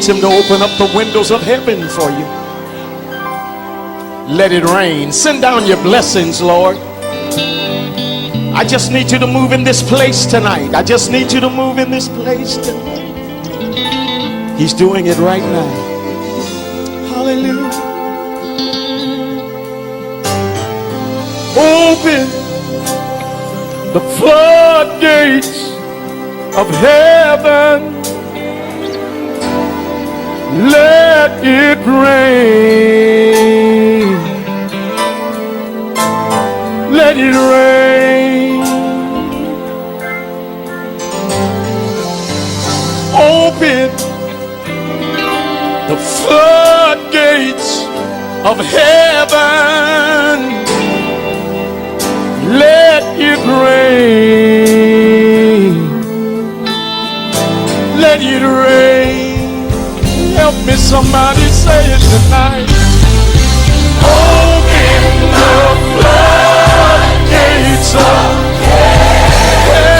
Him to open up the windows of heaven for you. Let it rain. Send down your blessings, Lord. I just need you to move in this place tonight. I just need you to move in this place tonight. He's doing it right now. Hallelujah. Open the floodgates of heaven. Let it rain. Let it rain. Open the floodgates of heaven. Let it rain. Let it rain. Help me, somebody say it tonight. Open the floodgates of heaven.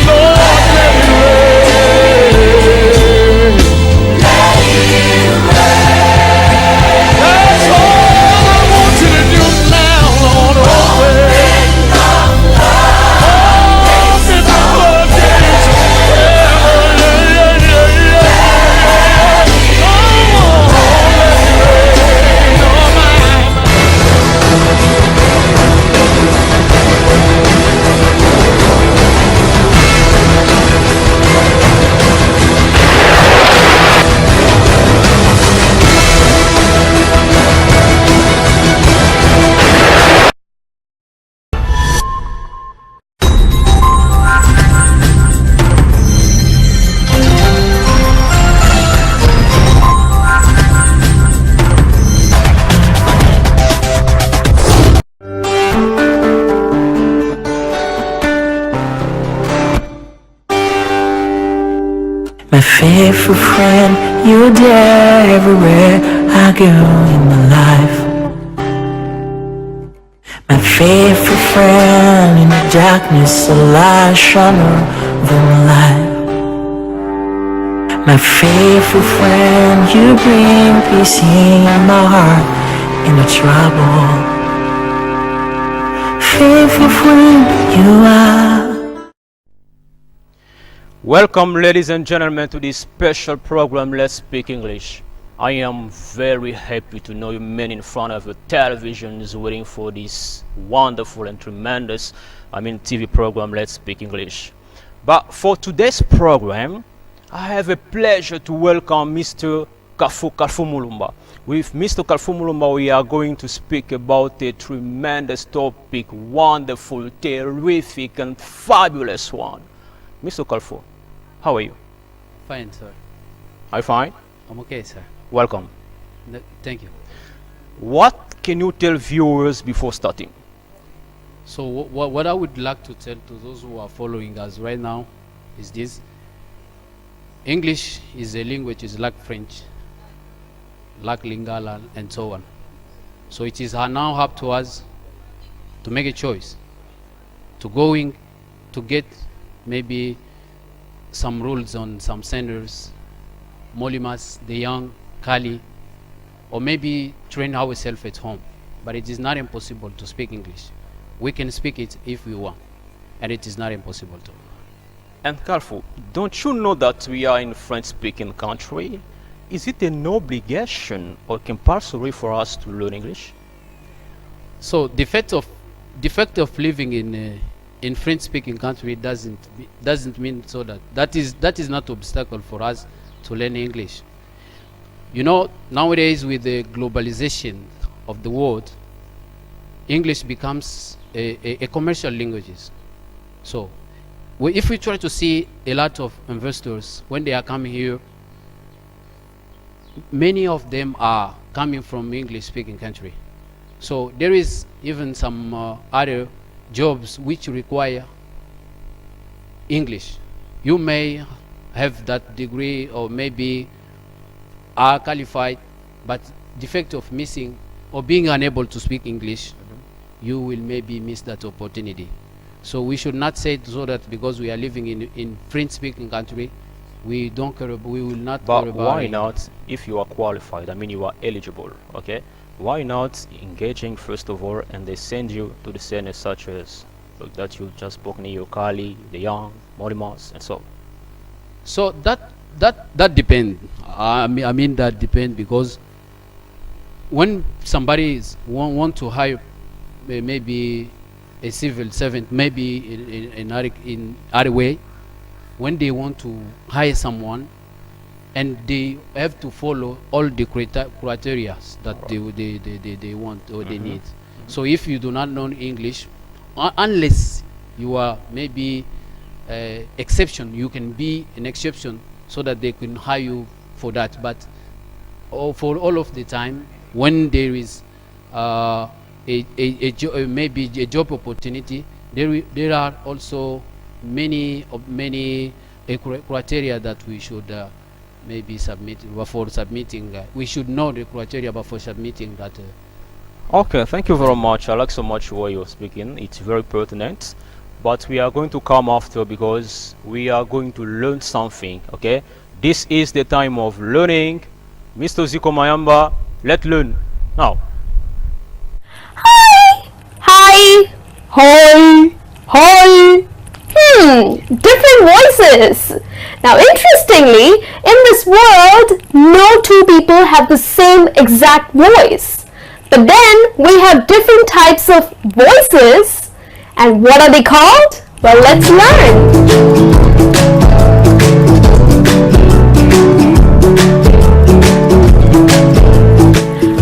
Lord, let it rain. Let it rain. That's all I want you to do now, Lord. Open the floodgates of my faithful friend, you're there everywhere I go in my life. My faithful friend, in the darkness a light shone over my life. My faithful friend, you bring peace in my heart in the trouble. Faithful friend, you are. Welcome, ladies and gentlemen, to this special program, Let's Speak English. I am very happy to know you men in front of the televisions waiting for this wonderful and tremendous, TV program, Let's Speak English. But for today's program, I have a pleasure to welcome Mr. Kalfu Mulumba. With Mr. Kalfu Mulumba, we are going to speak about a tremendous topic, wonderful, terrific, and fabulous one. Mr. Kalfu, how are you? Fine, sir. Are you fine? I'm okay, sir. Welcome. Thank you. What can you tell viewers before starting? So what I would like to tell to those who are following us right now is this. English is a language, is like French, like Lingala, and so on. So it is now up to us to make a choice, to get maybe some rules on some senders, Molimas, the young, Kali, or maybe train ourselves at home. But it is not impossible to speak English. We can speak it if we want, and it is not impossible to. And Kalfu, don't you know that we are in French-speaking country? Is it an obligation or compulsory for us to learn English? So the fact of living in French-speaking country doesn't mean so that is not obstacle for us to learn English. You know, nowadays with the globalization of the world, English becomes a commercial language. So if we try to see a lot of investors when they are coming here, many of them are coming from English-speaking country. So there is even some other jobs which require English. You may have that degree or maybe are qualified, but the fact of missing or being unable to speak English, you will maybe miss that opportunity. So we should not say so that because we are living in French-speaking country, we don't care. We will not But care about why it. not, if you are qualified, I mean you are eligible, okay? Why not engaging first of all, and they send you to the centers such as that you just spoken, Kali, the Young, Morimas, and so. So that depend. I mean that depend because when somebody want to hire maybe a civil servant, maybe in other way, when they want to hire someone, and they have to follow all the criteria that they want or they need. So if you do not know English, unless you are maybe exception, you can be an exception so that they can hire you for that. But for all of the time, when there is maybe a job opportunity, there are also many criteria that we should maybe submit before submitting. We should know the criteria before submitting that. Okay, thank you very much. I like so much what you're speaking. It's very pertinent. But we are going to come after because we are going to learn something, okay? This is the time of learning. Mr. Ziko Mayamba, let's learn now. Hi. Hi. Hi. Different voices. Now, interestingly, in this world, no two people have the same exact voice. But then we have different types of voices. And what are they called? Well, let's learn.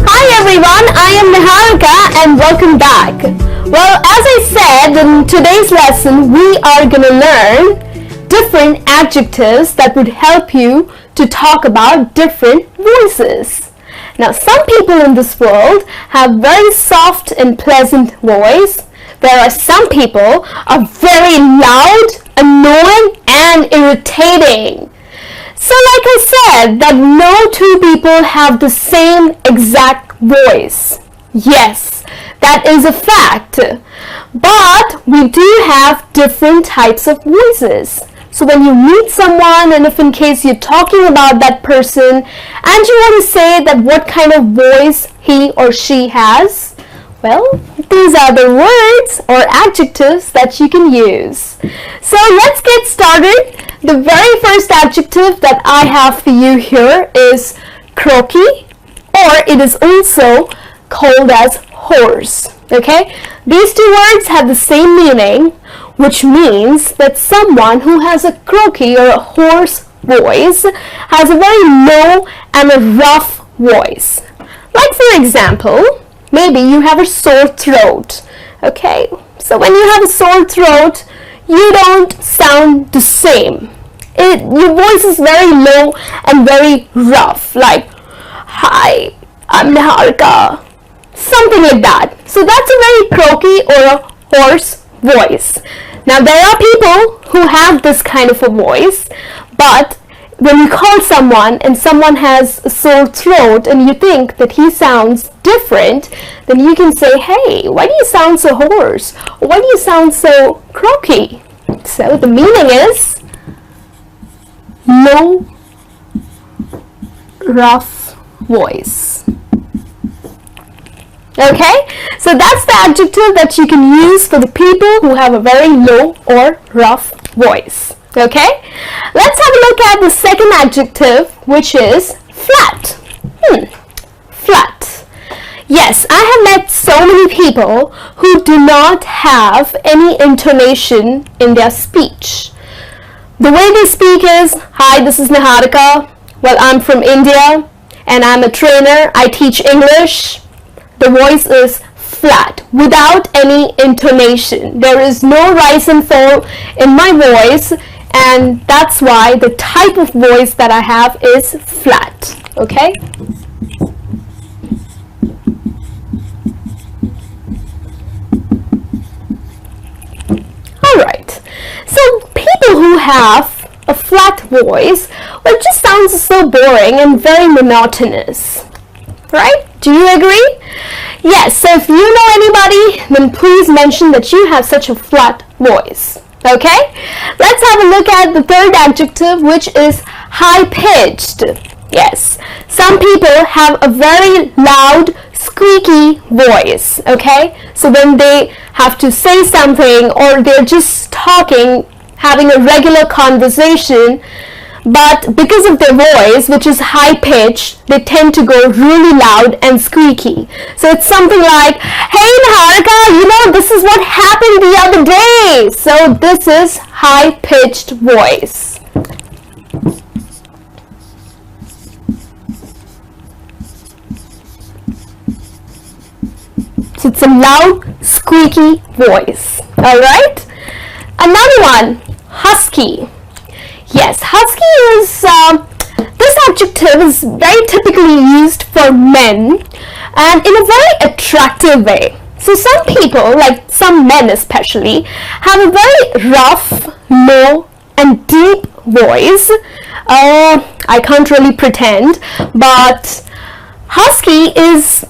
Hi everyone, I am Niharika and welcome back. Well, as I said, in today's lesson, we are going to learn different adjectives that would help you to talk about different voices. Now, some people in this world have very soft and pleasant voice, whereas some people are very loud, annoying, and irritating. So like I said, that no two people have the same exact voice. Yes, that is a fact. But we do have different types of voices. So when you meet someone, and if in case you're talking about that person and you want to say that what kind of voice he or she has, well, these are the words or adjectives that you can use. So let's get started. The very first adjective that I have for you here is croaky, or it is also called as hoarse. Okay? These two words have the same meaning, which means that someone who has a croaky or a hoarse voice has a very low and a rough voice. Like for example, maybe you have a sore throat. Okay? So when you have a sore throat, you don't sound the same. Your voice is very low and very rough, like, hi, I'm Niharika, something like that. So that's a very croaky or a hoarse voice. Now there are people who have this kind of a voice, but when you call someone and someone has a sore throat and you think that he sounds different, then you can say, hey, why do you sound so hoarse? Or why do you sound so croaky? So the meaning is low, rough voice. Okay, so that's the adjective that you can use for the people who have a very low or rough voice. Okay, let's have a look at the second adjective, which is flat. Flat. Yes, I have met so many people who do not have any intonation in their speech. The way they speak is, hi, this is Niharika. Well, I'm from India and I'm a trainer. I teach English. The voice is flat, without any intonation. There is no rise and fall in my voice, and that's why the type of voice that I have is flat. Okay? Alright, so people who have a flat voice, well, it just sounds so boring and very monotonous. Right? Do you agree? Yes, so if you know anybody, then please mention that you have such a flat voice. Okay, let's have a look at the third adjective, which is high-pitched. Yes, some people have a very loud, squeaky voice. Okay, so when they have to say something or they're just talking, having a regular conversation, but because of their voice, which is high pitched, they tend to go really loud and squeaky. So it's something like, hey Niharika, this is what happened the other day. So this is high pitched voice. So it's a loud, squeaky voice. Alright? Another one, husky. Yes, husky is, this adjective is very typically used for men and in a very attractive way. So some people, like some men especially, have a very rough, low and deep voice. I can't really pretend, but husky is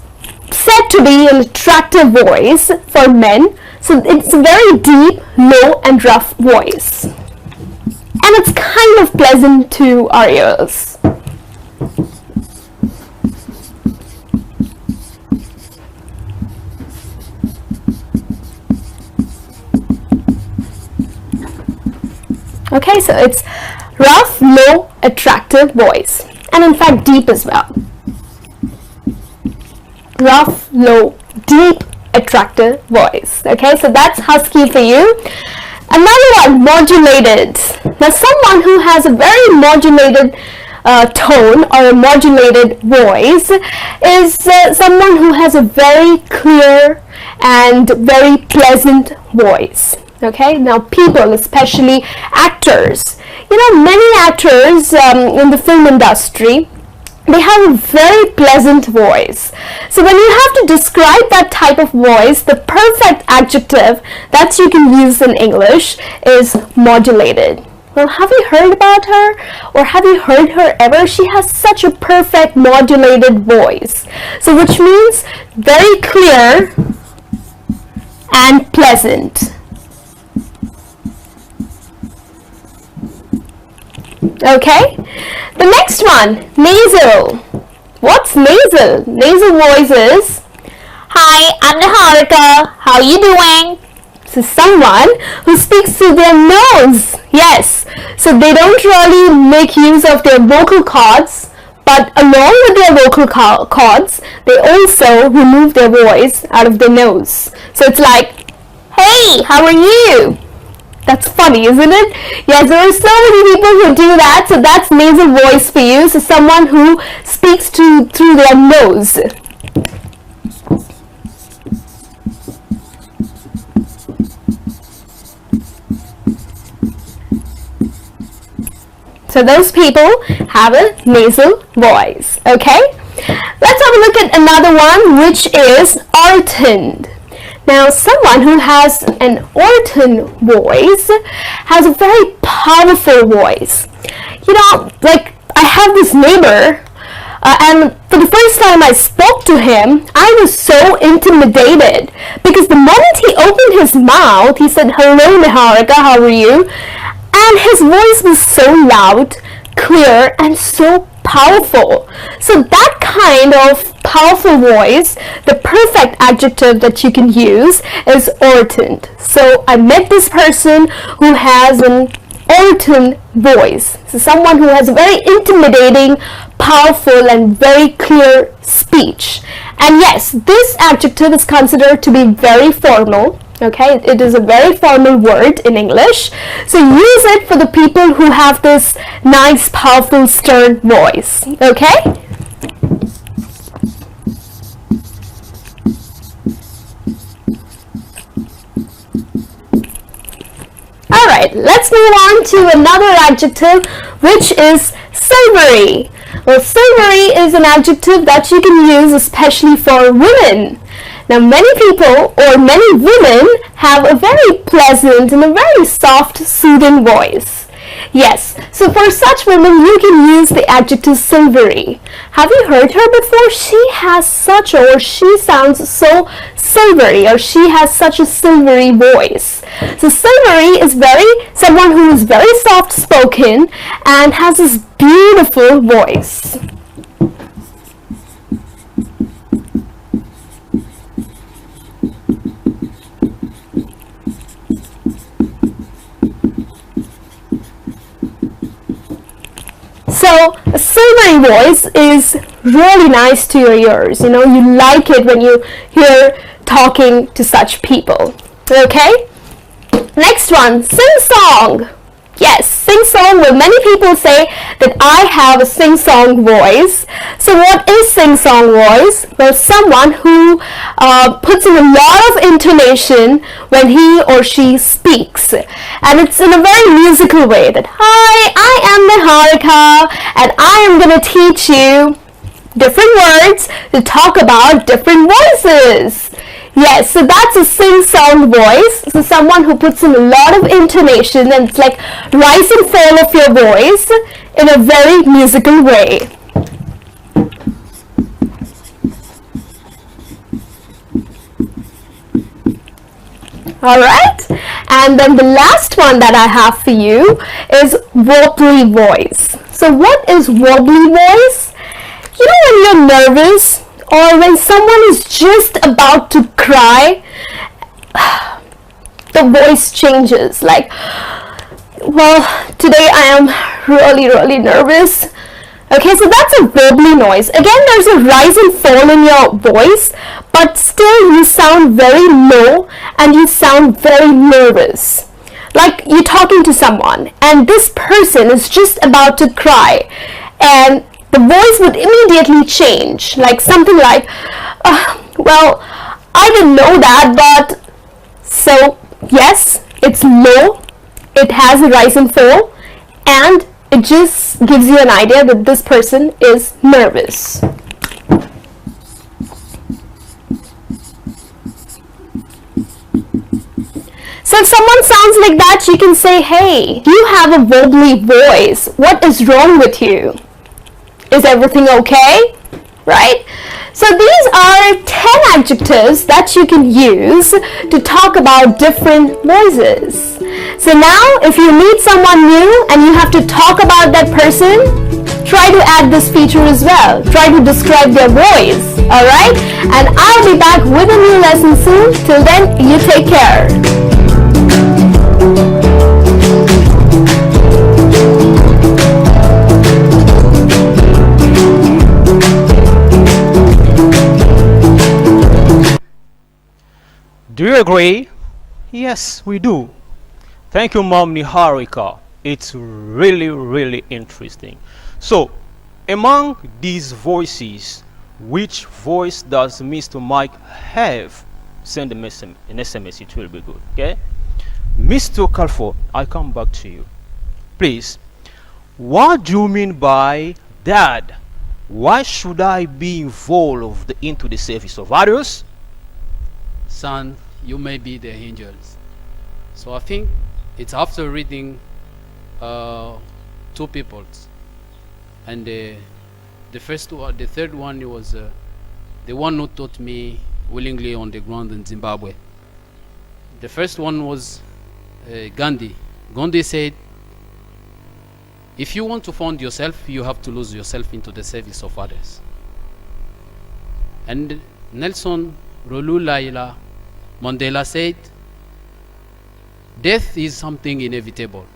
said to be an attractive voice for men. So it's a very deep, low and rough voice. And it's kind of pleasant to our ears. Okay, so it's rough, low, attractive voice. And in fact, deep as well. Rough, low, deep, attractive voice. Okay, so that's husky for you. Another one, modulated. Now, someone who has a very modulated tone or a modulated voice is someone who has a very clear and very pleasant voice. Okay, now people, especially actors, many actors in the film industry, they have a very pleasant voice. So when you have to describe that type of voice, the perfect adjective that you can use in English is modulated. Well, have you heard about her? Or have you heard her ever? She has such a perfect modulated voice. So which means very clear and pleasant. Okay, the next one, nasal. What's nasal? Nasal voice is, hi, I'm Niharika. How are you doing? So someone who speaks through their nose. Yes, so they don't really make use of their vocal cords, but along with their vocal cords, they also remove their voice out of their nose. So it's like, hey, how are you? That's funny, isn't it? Yes, there are so many people who do that. So that's nasal voice for you. So someone who speaks through their nose. So those people have a nasal voice. Okay? Let's have a look at another one, which is orotund. Now, someone who has an orotund voice has a very powerful voice. Like I have this neighbor, and for the first time I spoke to him, I was so intimidated because the moment he opened his mouth, he said, hello Niharika, how are you? And his voice was so loud, clear, and so powerful. So that kind of powerful voice, the perfect adjective that you can use is orotund. So I met this person who has an orotund voice. So someone who has a very intimidating, powerful, and very clear speech. And yes, this adjective is considered to be very formal. Okay, it is a very formal word in English. So use it for the people who have this nice, powerful, stern voice. Okay? Alright, let's move on to another adjective, which is silvery. Well, silvery is an adjective that you can use especially for women. Now, many people or many women have a very pleasant and a very soft, soothing voice. Yes, so for such women, you can use the adjective silvery. Have you heard her before? She has such, or she sounds so silvery, or she has such a silvery voice. So silvery is someone who is very soft spoken and has this beautiful voice. So a silvery voice is really nice to your ears. You know, you like it when you hear talking to such people. Okay? Next one, sing song. Yes, sing song. Well, many people say that I have a sing song voice. So what is sing song voice? Well, someone who puts in a lot of intonation when he or she speaks. And it's in a very musical way that, hi, I am Niharika and I am going to teach you different words to talk about different voices. Yes, so that's a sing-song voice. So someone who puts in a lot of intonation and it's like rise and fall of your voice in a very musical way. Alright, and then the last one that I have for you is wobbly voice. So what is wobbly voice? You know when you're nervous or when someone is just about to cry, the voice changes. Like, well, today I am really nervous. Okay, so that's a wobbly noise. Again, there's a rise and fall in your voice, but still you sound very low and you sound very nervous. Like you're talking to someone and this person is just about to cry and the voice would immediately change, like something like, well, I didn't know that, but so yes, it's low, it has a rise and fall, and it just gives you an idea that this person is nervous. So if someone sounds like that, you can say, hey, you have a wobbly voice. What is wrong with you? Is everything okay? Right? So these are 10 adjectives that you can use to talk about different voices. So now if you meet someone new and you have to talk about that person, try to add this feature as well. Try to describe their voice. Alright? And I'll be back with a new lesson soon. Till then, you take care. Do you agree? Yes, we do. Thank you, Mom Niharika. It's really interesting. So, among these voices, which voice does Mr. Mike have? Send an SMS, it will be good, okay? Mr. Calford, I come back to you. Please, what do you mean by Dad? Why should I be involved into the service of others? Son, you may be the angels. So I think it's after reading two peoples, and the third one was the one who taught me willingly on the ground in Zimbabwe. The first one was Gandhi. Gandhi said, if you want to found yourself, you have to lose yourself into the service of others. And Nelson Rolihlahla Mandela said, death is something inevitable,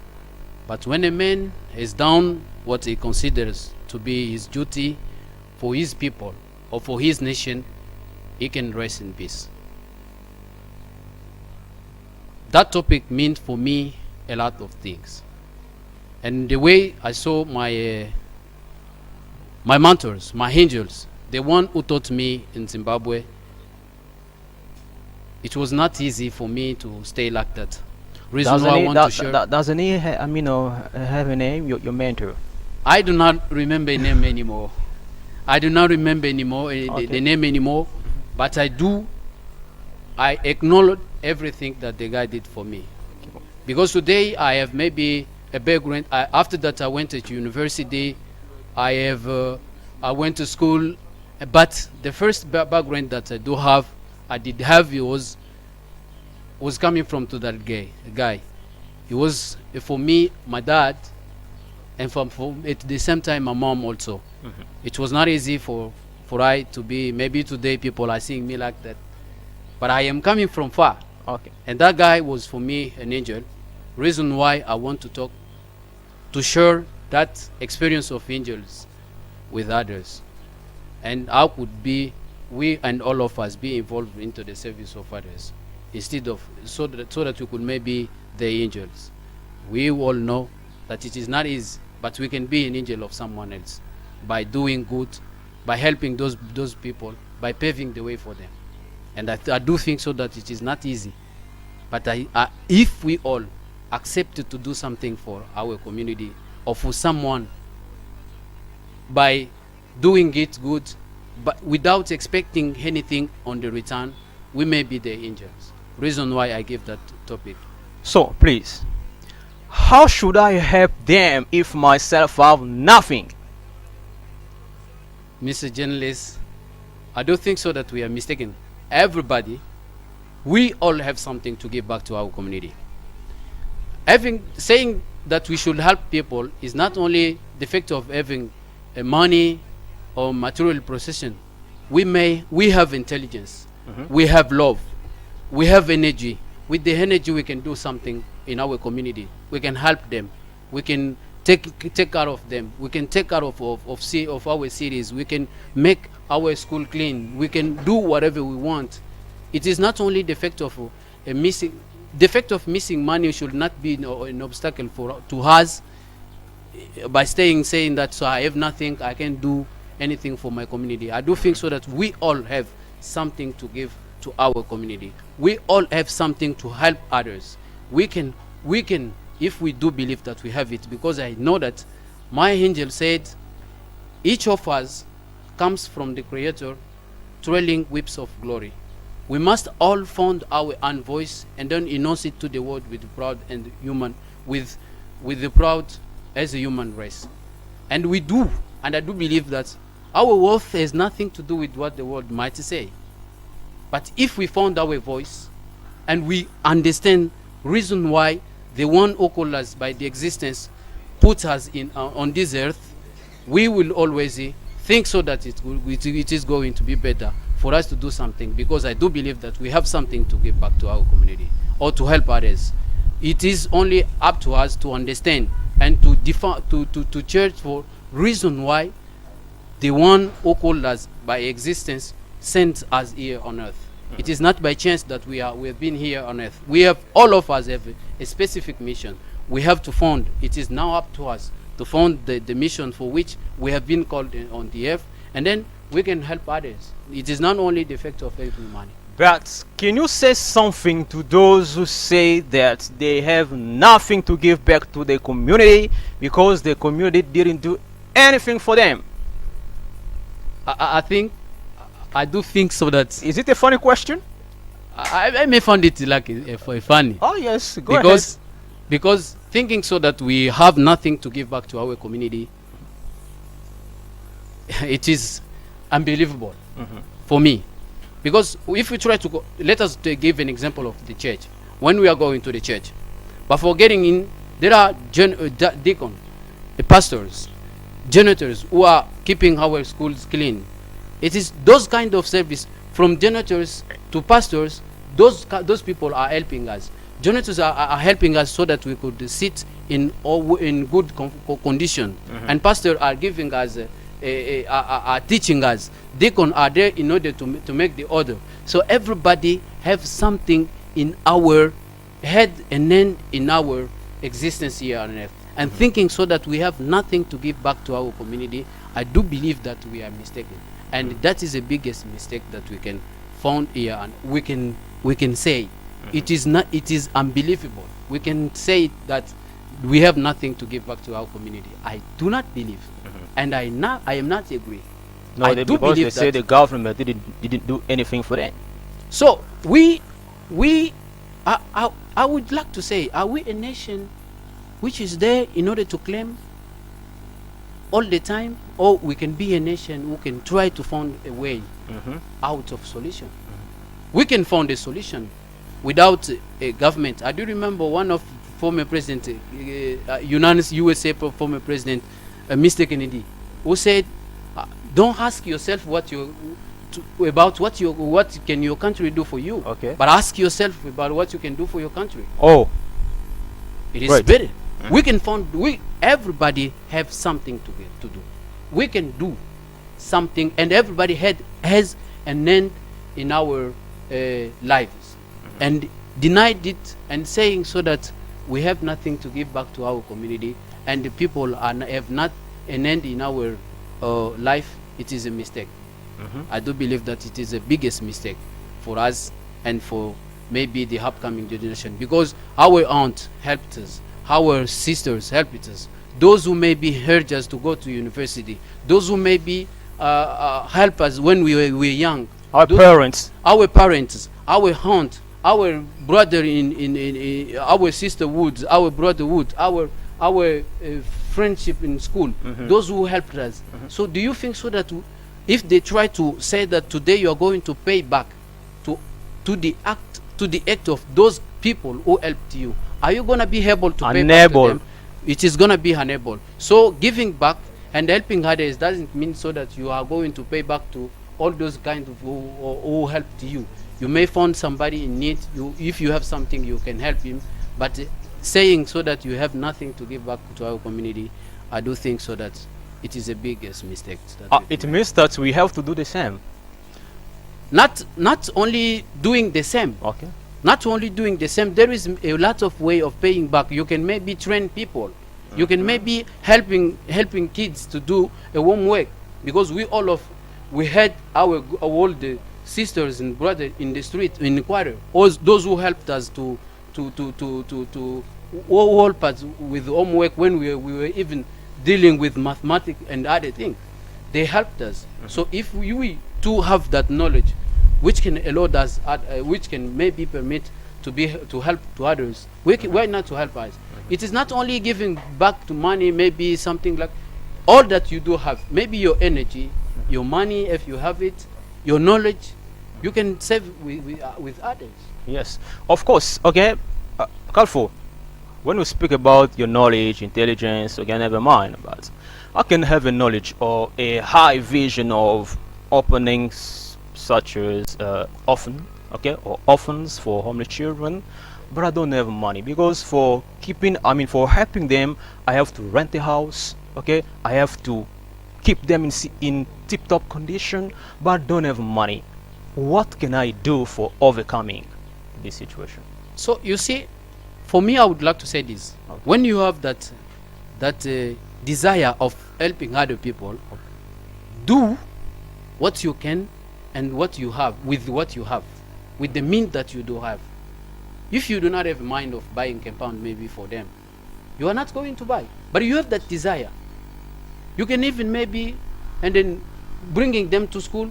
but when a man has done what he considers to be his duty for his people or for his nation, he can rest in peace. That topic meant for me a lot of things. And the way I saw my mentors, my angels, the one who taught me in Zimbabwe, it was not easy for me to stay like that. Reason why I want to share. Doesn't he have a name, your mentor? I do not remember a name anymore. I do not remember anymore the name anymore, but I acknowledge everything that the guy did for me. Because today I have maybe a background. After that, I went to university. I went to school, but the first background that I did have, it was coming from to that guy. It was for me, my dad, and for at the same time my mom also. It was not easy for I to be. Maybe today people are seeing me like that, but I am coming from far. Okay. And that guy was for me an angel. Reason why I want to talk, to share that experience of angels with others, and how could be we and all of us be involved into the service of others, instead of so that we could maybe the angels. We all know that it is not easy, but we can be an angel of someone else by doing good, by helping those people, by paving the way for them. And I do think so that it is not easy, but if we all accepted to do something for our community or for someone, by doing it good, but without expecting anything on the return, we may be the angels. Reason why I give that topic. So please, how should I help them if myself have nothing? Mr. Journalist, I don't think so that we are mistaken. Everybody, we all have something to give back to our community. Saying that we should help people is not only the fact of having money or material possession. We have intelligence, we have love, we have energy. With the energy, we can do something in our community. We can help them. We can take care of them. We can take care of our cities. We can make our school clean. We can do whatever we want. It is not only the fact of missing money should not be an obstacle to us by saying that, so I have nothing, I can't do anything for my community. I do think so that we all have something to give to our community. We all have something to help others. We can, if we do believe that we have it, because I know that my angel said, each of us comes from the Creator, trailing whips of glory. We must all find our own voice and then announce it to the world with proud and human, with the proud as a human race. And we do, and I do believe that our worth has nothing to do with what the world might say. But if we found our voice and we understand reason why the one who called us by the existence put us on this earth, we will always think so that it is going to be better for us to do something, because I do believe that we have something to give back to our community or to help others. It is only up to us to understand and to search for reason why the one who called us by existence sent us here on earth. It is not by chance that we have been here on earth. All of us have a specific mission. We have to found. It is now up to us to found the mission for which we have been called on the earth, and then we can help others. It is not only the fact of having money. But can you say something to those who say that they have nothing to give back to the community because the community didn't do anything for them? I do think so. That is it a funny question? I may find it like a funny. Oh yes, go ahead. Because thinking so that we have nothing to give back to our community, it is unbelievable for me. Because if we try to go, let us give an example of the church. When we are going to the church, but for getting in, there are deacons, pastors, janitors who are keeping our schools clean. It is those kind of service, from janitors to pastors. Those people are helping us. Janitors are helping us so that we could sit in good condition, and pastors are giving us. Are teaching us. Deacons are there in order to make the order. So everybody have something in our head and then in our existence here on earth. And thinking so that we have nothing to give back to our community, I do believe that we are mistaken. And that is the biggest mistake that we can find here, and we can say it is unbelievable. We can say that we have nothing to give back to our community. I do not believe. And I am not agree. No, I do because believe they say the government didn't do anything for them. So I would like to say, are we a nation which is there in order to claim all the time, or we can be a nation who can try to find a way out of solution. We can find a solution without a government. I do remember one of former president, United USA former president, Mr. Kennedy, who said, "Don't ask yourself about what can your country do for you, Okay. but ask yourself about what you can do for your country." Oh, It is Right. better. We can find everybody have something to do. We can do something, and everybody has an end in our lives, and denied it and saying so that we have nothing to give back to our community, and the people have not an end in our life. It is a mistake. I do believe that it is the biggest mistake for us and for maybe the upcoming generation, because our aunt helped us, our sisters helped us, those who maybe urged us to go to university, those who maybe help us when we were young, our those- parents. our parents, our aunt, our brother in our sisterhood, our brotherhood, our friendship in school, those who helped us. So do you think so that if they try to say that today you are going to pay back to the act of those people who helped you, are you going to be able to pay back to Unable. them? It is going to be unable. So giving back and helping others doesn't mean so that you are going to pay back to all those kind of who helped you. You may find somebody in need. If you have something, you can help him. But saying so that you have nothing to give back to our community, I do think so that it is the biggest mistake. That we It means that we have to do the same. not only doing the same, Okay. not only doing the same, there is a lot of way of paying back. You can maybe train people, you can maybe helping kids to do a homework, because we had our all the sisters and brothers in the street, in the quarter, all those who helped us to help us with homework when we were even dealing with mathematics and other things. They helped us. So if we too have that knowledge, which can allow us, which can maybe permit to help to others, why not to help us? It is not only giving back to money, maybe something like all that you do have, maybe your energy, your money, if you have it, your knowledge, you can save with others. Yes, of course. Okay, Kalfo, when we speak about your knowledge, intelligence, okay, never mind. But I can have a knowledge or a high vision of openings such as orphans for homeless children, but I don't have money, because for helping them, I have to rent a house. Okay, I have to keep them in tip-top condition, but don't have money. What can I do for overcoming this situation? So you see, for me, I would like to say this: when you have that desire of helping other people, do what you can and what you have with what you have, with the means that you do have. If you do not have a mind of buying compound maybe for them, you are not going to buy. But you have that desire. You can even maybe, and then bringing them to school.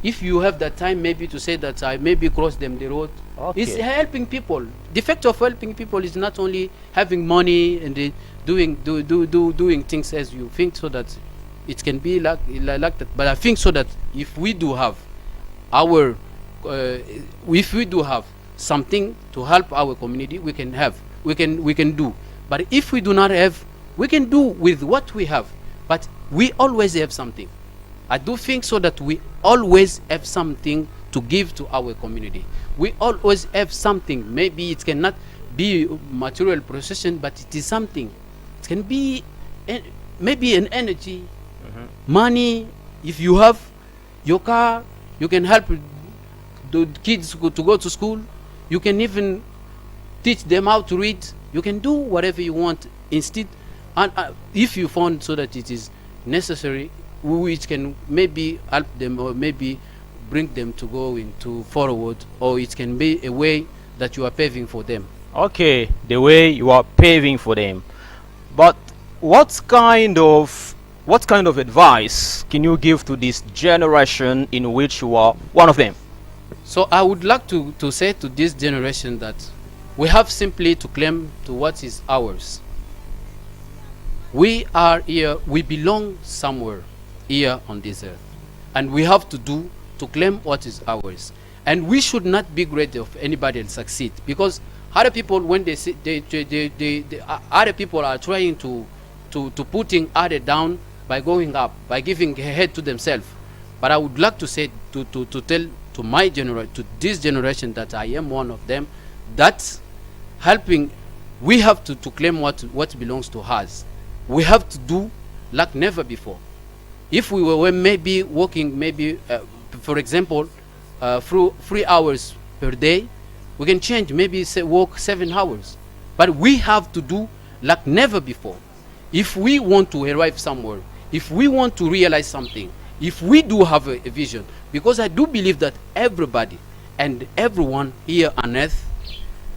If you have that time maybe to say that I maybe cross them the road, it's Okay. helping people. The fact of helping people is not only having money and doing things as you think, so that it can be like that. But I think so that if we do have something to help our community, we can do. But if we do not have, we can do with what we have. But we always have something. I do think so that we always have something to give to our community. We always have something. Maybe it cannot be material possession, but it is something. It can be maybe an energy, money. If you have your car, you can help the kids to go to school. You can even teach them how to read. You can do whatever you want instead. And if you found so that it is necessary, which can maybe help them or maybe bring them to go into forward, or it can be a way that you are paving for them. Okay, the way you are paving for them. But what kind of advice can you give to this generation in which you are one of them? So I would like to say to this generation that we have simply to claim to what is ours. We are here, we belong somewhere here on this earth, and we have to do to claim what is ours. And we should not be great of anybody else succeed, because other people, when they see, other people are trying to putting other down by going up, by giving a head to themselves. But I would like to say to tell to my generation, to this generation, that I am one of them, that helping, we have to claim what belongs to us. We have to do like never before. If we were maybe working, maybe for example, through 3 hours per day, we can change, maybe say work 7 hours. But we have to do like never before. If we want to arrive somewhere, if we want to realize something, if we do have a vision, because I do believe that everybody and everyone here on earth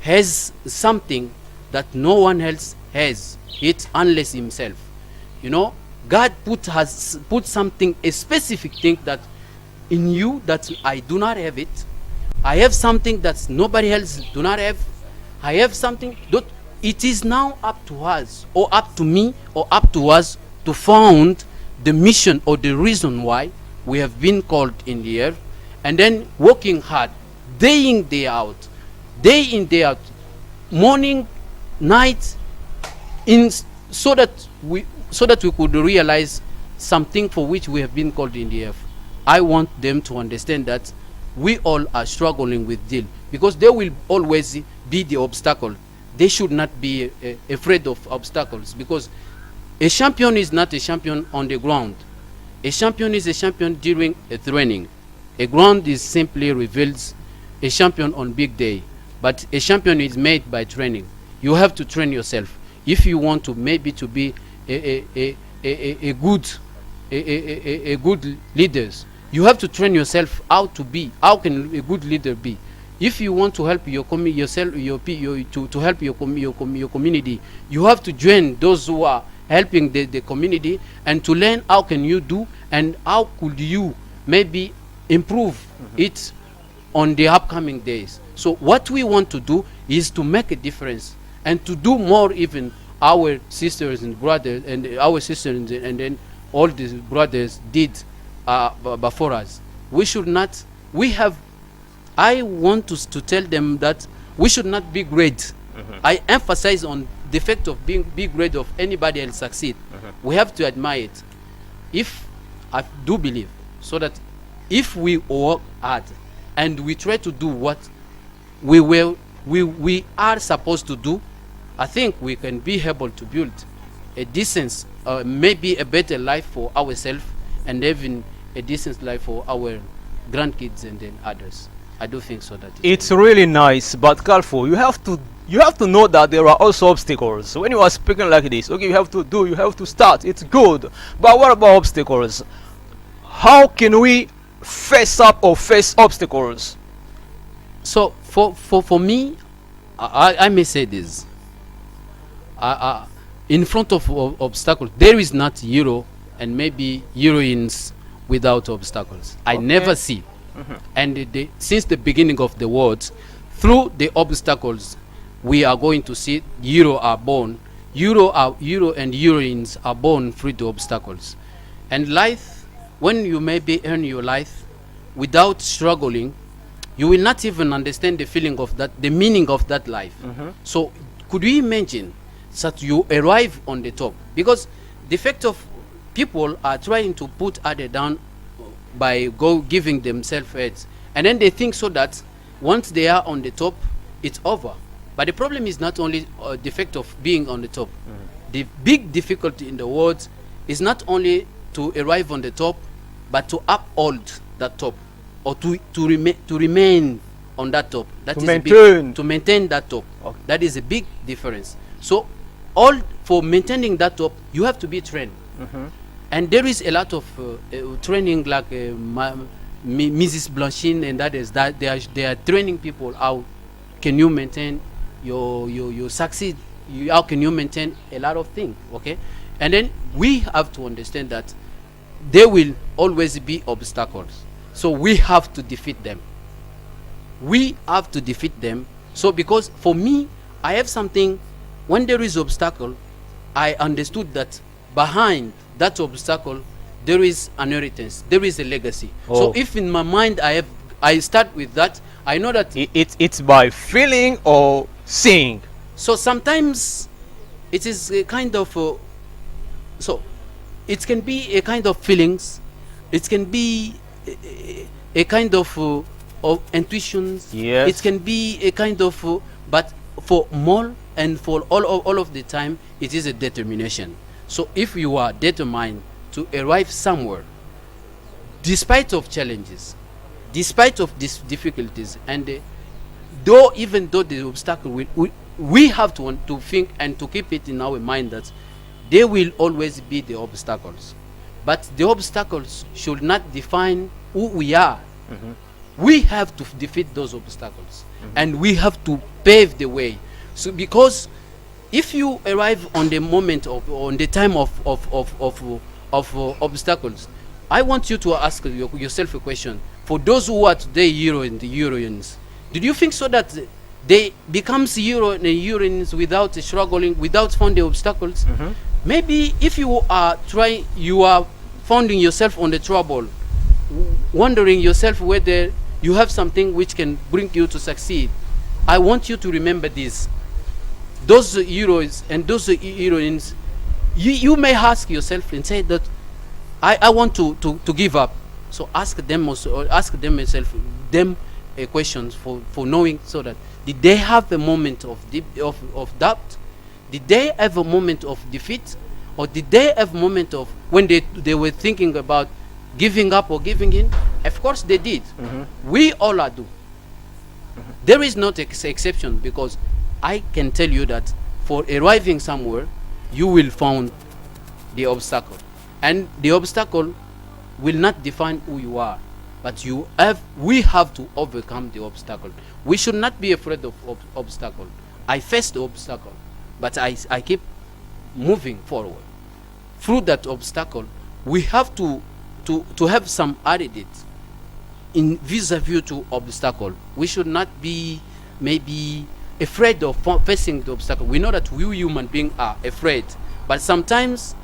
has something that no one else has it unless himself. You know, God has put something, a specific thing that in you that I do not have it. I have something that nobody else do not have. I have something that it is now up to us, or up to me, or up to us to found the mission or the reason why we have been called in the earth, and then working hard, day in, day out, morning, night, so that we could realize something for which we have been called in the earth. I want them to understand that we all are struggling with deal, because there will always be the obstacle. They should not be afraid of obstacles, because a champion is not a champion on the ground. A champion is a champion during a training. A ground is simply reveals a champion on big day, but a champion is made by training. You have to train yourself if you want to maybe to be a good leaders. You have to train yourself how to be. How can a good leader be? If you want to help your to help your community, you have to join those who are helping the community, and to learn how can you do, and how could you maybe improve it on the upcoming days. So what we want to do is to make a difference, and to do more even our sisters and brothers, and our sisters and then all these brothers did before us. We should not, I want to tell them that we should not be great. I emphasize on the fact of being great of anybody else succeed. We have to admire it. If I do believe, so that if we work hard and we try to do what we are supposed to do, I think we can be able to build a decent, maybe a better life for ourselves, and even a decent life for our grandkids and then others. I do think so. That it's really nice, but Kalfo, you have to know that there are also obstacles. So when you are speaking like this, okay, you have to start. It's good, but what about obstacles? How can we face obstacles? So for me, I may say this. In front of obstacles, there is not hero and maybe heroines without obstacles. I never see. And since the beginning of the world, through the obstacles, we are going to see hero are born. Hero and heroines are born through the obstacles. And life, when you maybe earn your life without struggling, you will not even understand the feeling of that, the meaning of that life. So could you imagine that you arrive on the top? Because the fact of people are trying to put others down by giving themselves heads, and then they think so that once they are on the top, it's over. But the problem is not only the fact of being on the top. The big difficulty in the world is not only to arrive on the top, but to uphold that top, or to remain on that top. That is to maintain that top. Okay. That is a big difference. So for maintaining that top, you have to be trained. And there is a lot of training, like Mrs. Blanchine and others, that they are training people how can you maintain your succeed, how can you maintain a lot of things, okay? And then we have to understand that there will always be obstacles, so we have to defeat them. We have to defeat them. So because for me, I have something, when there is obstacle, I understood that behind that obstacle there is an inheritance, there is a legacy. So Oh. if in my mind I start with that, I know that. It's by feeling or seeing. So sometimes it is a kind of so it can be a kind of feelings, it can be a kind of intuitions. Yes. It can be a kind of but for more and for all of the time it is a determination. So if you are determined to arrive somewhere despite of challenges, despite of these difficulties, and even though the obstacle we have to think and to keep it in our mind that there will always be the obstacles, but the obstacles should not define who we are. We have to defeat those obstacles, and we have to pave the way. So because if you arrive on the moment of on the time of obstacles, I want you to ask yourself a question. For those who are today heroines, did you think so that they becomes heroines without struggling, without finding obstacles? Maybe if you are finding yourself on the trouble, wondering yourself whether you have something which can bring you to succeed. I want you to remember this. Those heroes and those heroines, you may ask yourself and say that I want to give up. So ask them also, or ask them yourself them questions for knowing, so that did they have a moment of doubt? Did they have a moment of defeat? Or did they have a moment of when they were thinking about giving up or giving in? Of course they did. We all are do. There is not exception, because I can tell you that for arriving somewhere, you will find the obstacle. And the obstacle will not define who you are, but we have to overcome the obstacle. We should not be afraid of obstacle. I faced the obstacle, but I keep moving forward. Through that obstacle, we have to have some attitude in vis-a-vis to obstacle. We should not be maybe afraid of facing the obstacle. We know that we human beings are afraid, but sometimes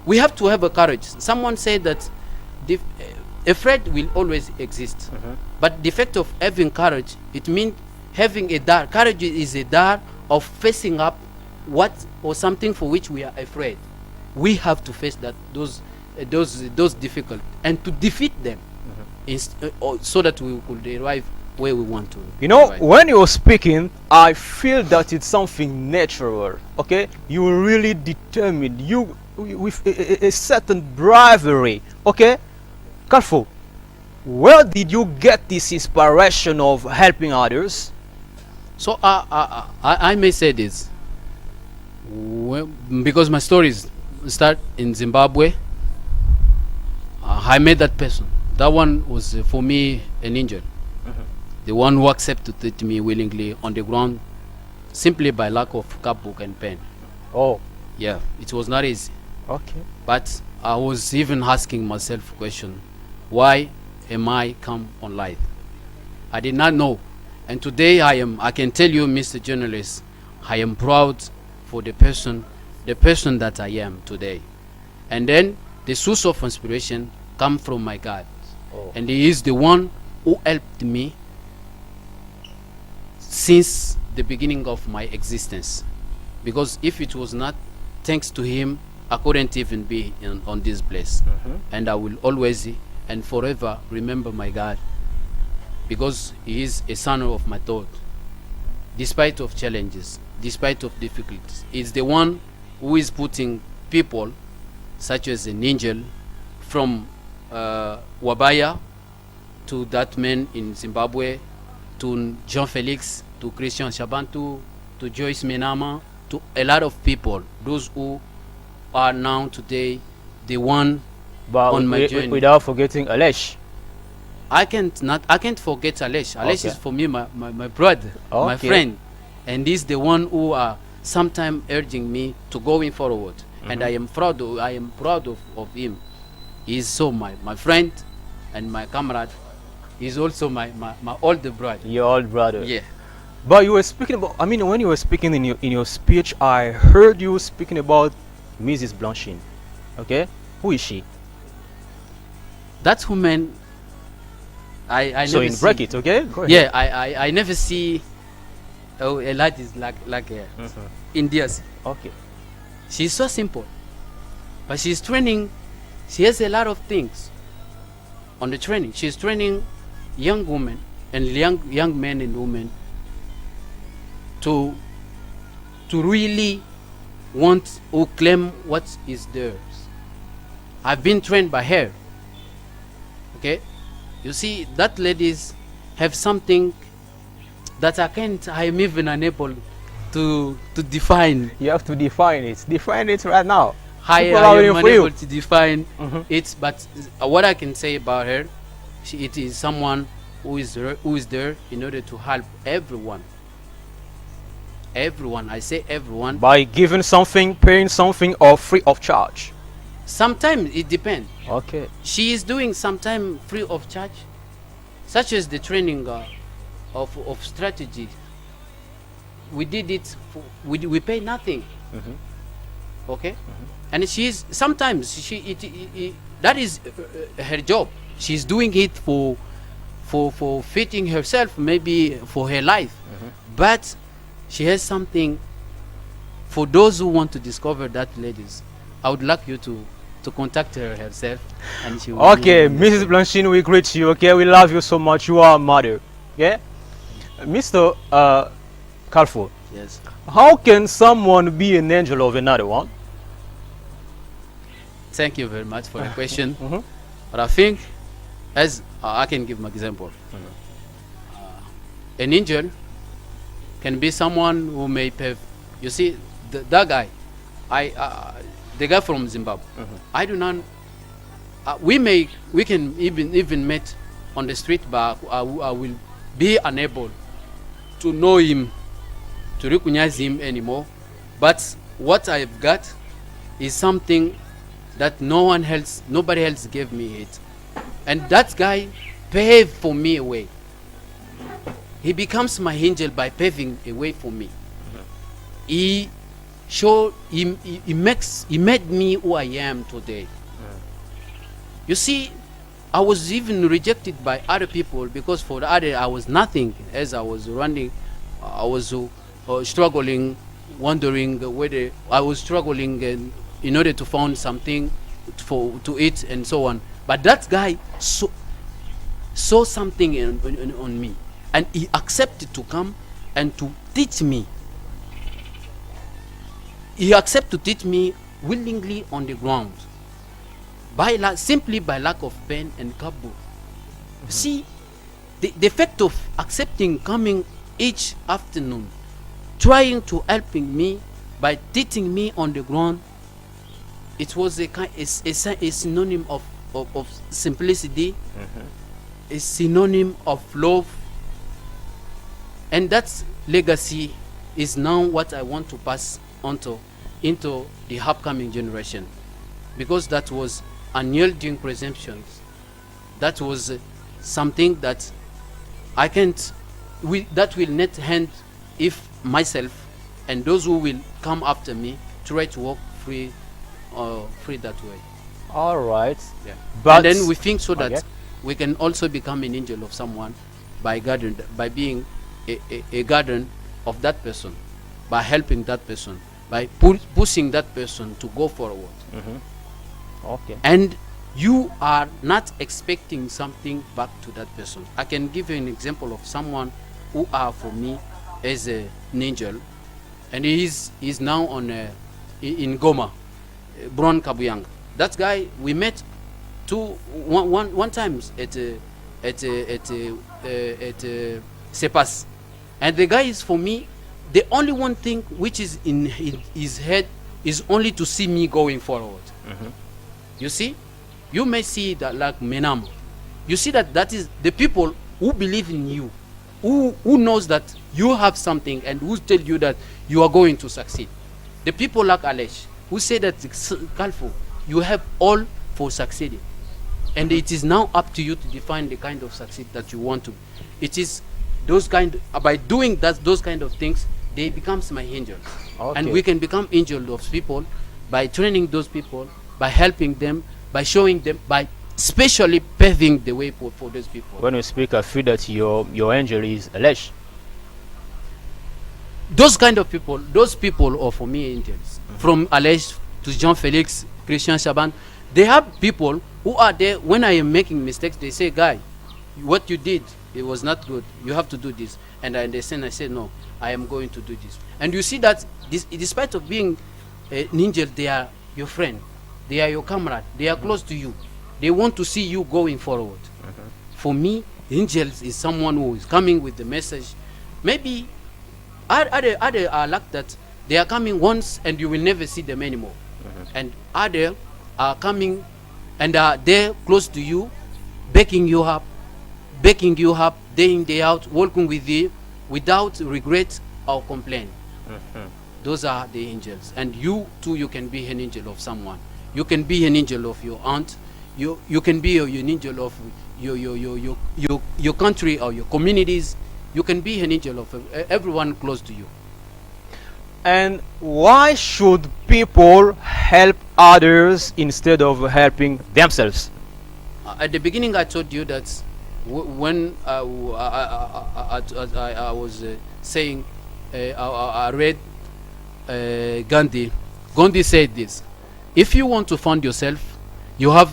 we have to have a courage. Someone said that afraid will always exist, but the fact of having courage, it means having a dare. Courage is a dare of facing up what or something for which we are afraid. We have to face those difficult and to defeat them, so that we could arrive where we want to. You know, arrive. when you're speaking, I feel that it's something natural. Okay, you're really determined. You with a certain bravery. Okay, Carfo, where did you get this inspiration of helping others? So I may say this, because my stories start in Zimbabwe. I met that person. That one was for me an angel. The one who accepted me willingly on the ground, simply by lack of cupbook and pen. Oh, Yeah, it was not easy. okay. But I was even asking myself a question: why am I come on life? I did not know, and today I can tell you, Mr. Journalist, I am proud for the person that I am today. And then the source of inspiration come from my God, and He is the one who helped me since the beginning of my existence. Because if it was not thanks to Him, I couldn't even be on this place. And I will always and forever remember my God, because He is a son of my thought. Despite of challenges, despite of difficulties, He is the one who is putting people such as an angel from Wabaya to that man in Zimbabwe, to Jean Felix, to Christian Shabantu, to Joyce Menama, to a lot of people, those who are now today the one But on my journey. without forgetting Alesh. I can't forget Alesh. Alesh Okay. is for me my brother, my Okay. friend, and he's the one who are sometimes urging me to going forward. And I am proud of him. He's so my friend and my comrade. He's also my older brother. Your old brother. Yeah. But you were speaking about, I mean, when you were speaking in your speech, I heard you speaking about Mrs. Blanchine. Okay, who is she? That woman, I So never in see. bracket, okay? Go ahead. Yeah, I never see a lady like her. India's. Okay. She's so simple, but she's training. She has a lot of things on the training. She's training young women and young men and women to really want or claim what is theirs. I've been trained by her. Okay, you see that ladies have something that I am even unable to define. You have to define it. Define it right now. I People are am waiting for you. unable to define it, but what I can say about her, it is someone who is there in order to help everyone. Everyone, I say everyone. By giving something, paying something, or free of charge. Sometimes it depends. Okay. She is doing sometime free of charge, such as the training of strategy. We did it. We pay nothing. Okay, and she's sometimes that is her job. She's doing it for fitting herself, maybe for her life, but she has something for those who want to discover that ladies. I would like you to contact her herself, and she will. Okay, Mrs. Blanchine, we greet you. Okay, we love you so much. You are a mother. Yeah, Mr. Calfo. Yes. How can someone be an angel of another one? Thank you very much for the question. But I think, as I can give my example, an angel can be someone who may pave. You see, that guy, the guy from Zimbabwe. I do not. We can even meet on the street, but I will be unable to know him, to recognize him anymore. But what I've got is something that nobody else gave me it, and that guy paved for me a way. He becomes my angel by paving a way for me. He made me who I am today. You see, I was even rejected by other people because for the other I was nothing. As I was running, I was struggling, wondering whether I was struggling in order to find something to eat and so on. But that guy saw something on me, and he accepted to come and to teach me. He accepted to teach me willingly on the ground, simply by lack of pen and cupboard. See, the fact of accepting coming each afternoon, trying to helping me by teaching me on the ground, it was a synonym of simplicity, a synonym of love, and that legacy is now what I want to pass into the upcoming generation, because that was unyielding presumptions. That was something that I can't. That will not end if myself and those who will come after me try to walk free that way. All right. Yeah. But And then we think so that Okay. we can also become an angel of someone by being a guardian of that person, by helping that person, by pushing that person to go forward. Okay. And you are not expecting something back to that person. I can give you an example of someone who are for me as an angel, and he's now in Goma, Bron Kabuyanga. That guy we met one times at Sepas, and the guy is for me the only one thing which is in his head is only to see me going forward. You see, you may see that like Menam. You see that is the people who believe in you, who knows that you have something and who tell you that you are going to succeed. The people like Alesh who say that Kalfo, you have all for succeeding, and it is now up to you to define the kind of succeed that you want to. It is those kind by doing those kind of things, they becomes my angels, Okay. and we can become angels of people by training those people, by helping them, by showing them, by especially paving the way for those people. When you speak, I feel that your angel is Alesh. Those kind of people, those people are for me angels. From Alej to Jean Felix, Christian Shaban, they have people who are there when I am making mistakes. They say, "Guy, what you did, it was not good. You have to do this." And I understand. I say, "No, I am going to do this." And you see that despite of being an angel, they are your friend, they are your comrade, they are close to you. They want to see you going forward. For me, angels is someone who is coming with the message. Maybe other are like that. They are coming once and you will never see them anymore. And other are coming and are there close to you, backing you up day in, day out, working with you without regret or complaint. Those are the angels. And you too, you can be an angel of someone. You can be an angel of your aunt. You can be an angel of your country or your communities. You can be an angel of everyone close to you. And why should people help others instead of helping themselves? At the beginning, I told you that when I was saying, I read Gandhi. Gandhi said this: if you want to found yourself, you have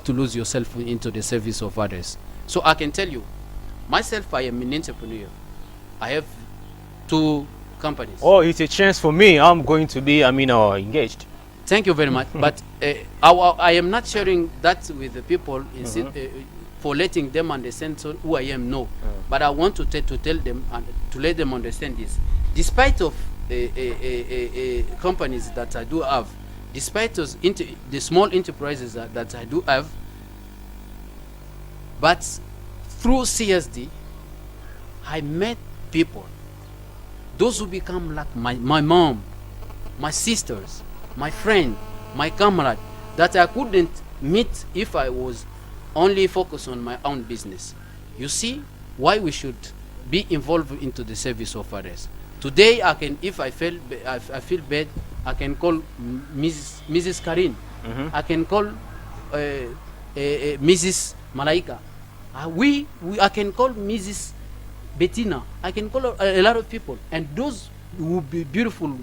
to lose yourself into the service of others. So I can tell you, myself, I am an entrepreneur. I have 2 companies. Oh, it's a chance for me. I'm going to be, engaged. Thank you very much. But I am not sharing that with the people for letting them understand who I am. No, but I want to tell them and to let them understand this. Despite of companies that I do have, despite of the small enterprises that I do have, but through CSD, I met people, those who become like my mom, my sisters, my friend, my comrade, that I couldn't meet if I was only focused on my own business. You see why we should be involved into the service of others. Today, I can, if I feel bad, I can call Mrs. Karin. I can call Mrs. Malaika. I can call Mrs. Bettina. I can call a lot of people, and those would be beautiful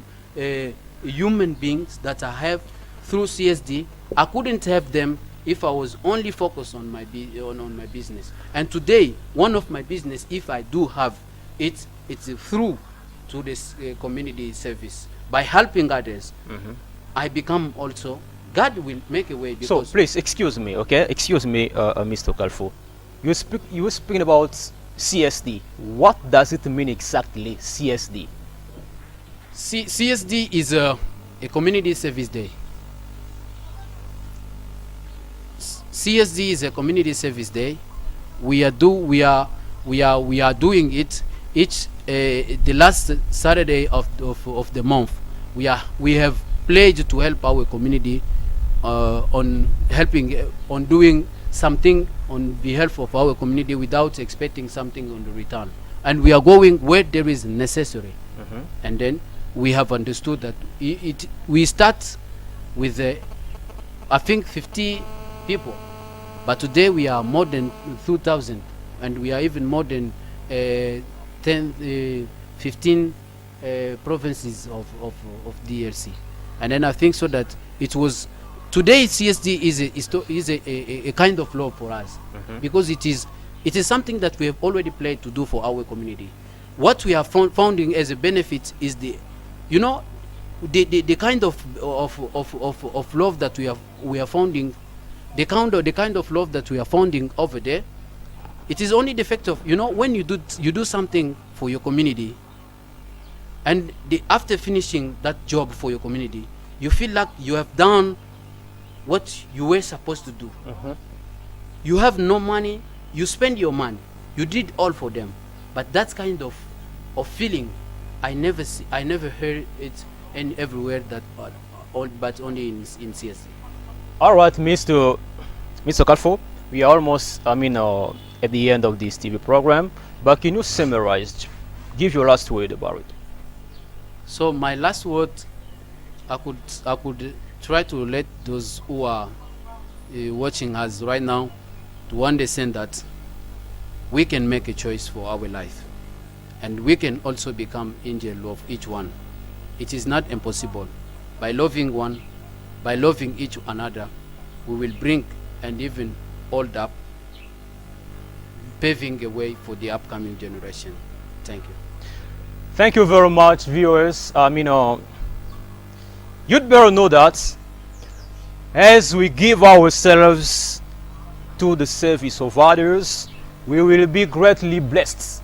human beings that I have through CSD. I couldn't have them if I was only focused on my business. And today, one of my business, if I do have it, it's through to this community service. By helping others, I become also, God will make a way. So please excuse me, okay? Excuse me, Mr. Kalfo. You were speaking about CSD. What does it mean exactly, CSD? CSD is a community service day. CSD is a community service day. We are doing it each the last Saturday of the month. We have pledged to help our community on doing something on behalf of our community without expecting something on the return. And we are going where there is necessary. And then we have understood that we start with I think 50 people, but today we are more than 2,000, and we are even more than 15 provinces of DRC. And then I think so that it was today CSD is a kind of law for us, because it is something that we have already pledged to do for our community. What we are founding as a benefit is the kind of love that we are founding, the kind of love that we are founding over there. It is only the fact of, when you do something for your community, and after finishing that job for your community, you feel like you have done what you were supposed to do. You have no money, you spend your money, you did all for them, but that kind of feeling, I never heard it everywhere, that but only in CSD. All right, Mr. Kalfo, we are almost at the end of this TV program, but can you summarize, give your last word about it? So my last word I could try to let those who are watching us right now to understand that we can make a choice for our life, and we can also become angel of each one. It is not impossible. By loving one, by loving each another, we will bring and even hold up, paving a way for the upcoming generation. Thank you. Thank you very much, viewers. You'd better know that as we give ourselves to the service of others, we will be greatly blessed.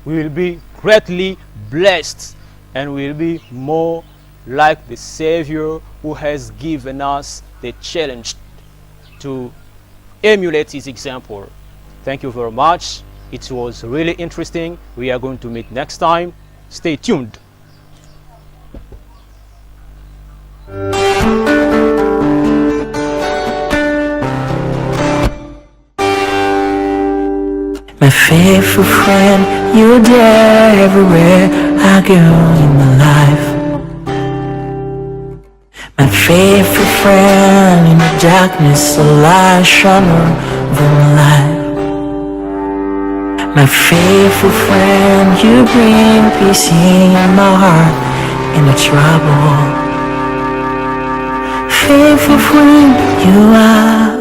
We will be greatly blessed, and we will be more like the Savior who has given us the challenge to emulate his example. Thank you very much. It was really interesting. We are going to meet next time. Stay tuned. My faithful friend, you're there everywhere I go in my life. My faithful friend, in the darkness a light shone over my life. My faithful friend, you bring peace in my heart in the trouble. Faithful friend, you are.